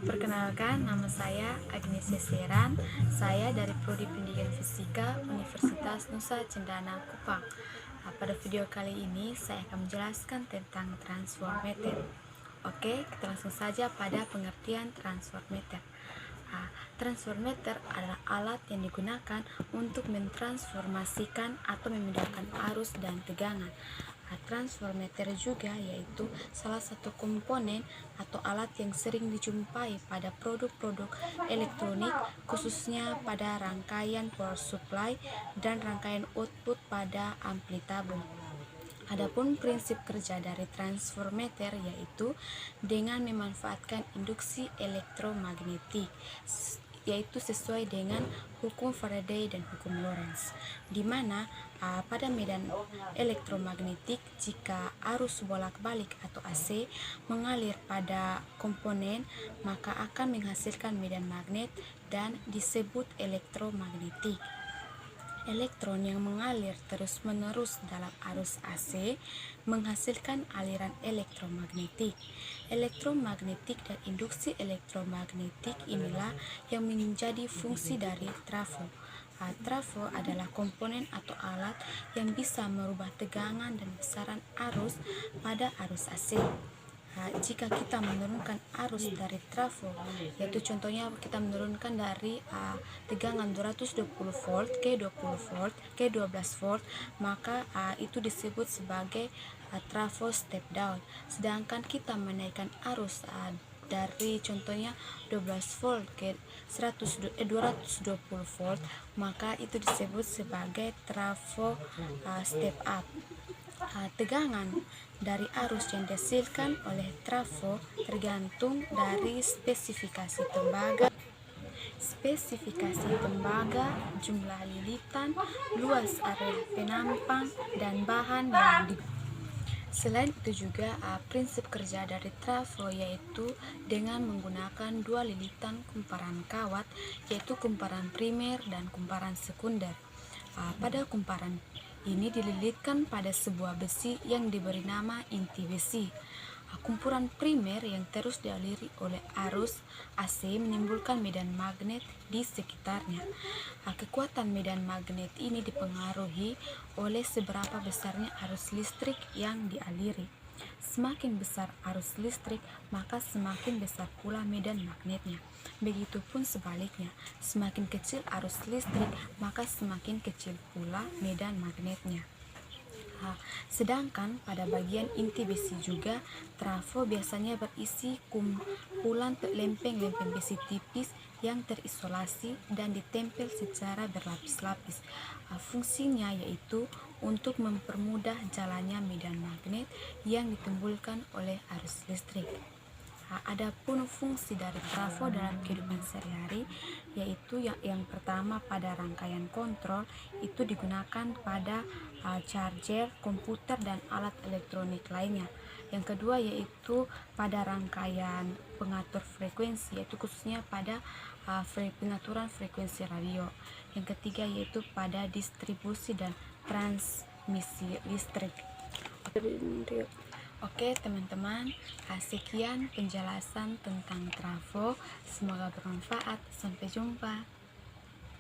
Perkenalkan, nama saya Agnes Seseran. Saya dari Prodi Pendidikan Fisika Universitas Nusa Cendana Kupang. Pada video kali ini saya akan menjelaskan tentang transformator. Oke, kita langsung saja pada pengertian transformator. Transformator adalah alat yang digunakan untuk mentransformasikan atau memindahkan arus dan tegangan. Transformator juga yaitu salah satu komponen atau alat yang sering dijumpai pada produk-produk elektronik, khususnya pada rangkaian power supply dan rangkaian output pada ampli tabung. Adapun prinsip kerja dari transformator yaitu dengan memanfaatkan induksi elektromagnetik, yaitu sesuai dengan hukum Faraday dan hukum Lorentz, di mana pada medan elektromagnetik jika arus bolak-balik atau AC mengalir pada komponen maka akan menghasilkan medan magnet dan disebut elektromagnetik. Elektron yang mengalir terus-menerus dalam arus AC menghasilkan aliran elektromagnetik. Elektromagnetik dan induksi elektromagnetik inilah yang menjadi fungsi dari trafo. Trafo adalah komponen atau alat yang bisa merubah tegangan dan besaran arus pada arus AC. Jika kita menurunkan arus dari trafo, yaitu contohnya kita menurunkan dari tegangan 220 volt ke 20 volt ke 12 volt, maka itu disebut sebagai trafo step down. Sedangkan kita menaikkan arus dari contohnya 12 volt ke 220 volt, maka itu disebut sebagai trafo step up. Tegangan dari arus yang dihasilkan oleh trafo tergantung dari spesifikasi tembaga, jumlah lilitan, luas area penampang, dan bahan yang digunakan. Selain itu juga prinsip kerja dari trafo yaitu dengan menggunakan dua lilitan kumparan kawat, yaitu kumparan primer dan kumparan sekunder. Pada kumparan ini dililitkan pada sebuah besi yang diberi nama inti besi. Kumpulan primer yang terus dialiri oleh arus AC menimbulkan medan magnet di sekitarnya. Kekuatan medan magnet ini dipengaruhi oleh seberapa besarnya arus listrik yang dialiri. Semakin besar arus listrik, maka semakin besar pula medan magnetnya. Begitupun sebaliknya, semakin kecil arus listrik, maka semakin kecil pula medan magnetnya. Sedangkan pada bagian inti besi juga, trafo biasanya berisi kumpulan lempeng-lempeng besi tipis yang terisolasi dan ditempel secara berlapis-lapis. Fungsinya yaitu untuk mempermudah jalannya medan magnet yang ditimbulkan oleh arus listrik. Adapun fungsi dari trafo dalam kehidupan sehari-hari yaitu yang pertama pada rangkaian kontrol itu digunakan pada charger, komputer, dan alat elektronik lainnya. Yang kedua yaitu pada rangkaian pengatur frekuensi, yaitu khususnya pada pengaturan frekuensi radio. Yang ketiga yaitu pada distribusi dan transmisi listrik. Oke teman-teman, sekian penjelasan tentang trafo. Semoga bermanfaat. Sampai jumpa.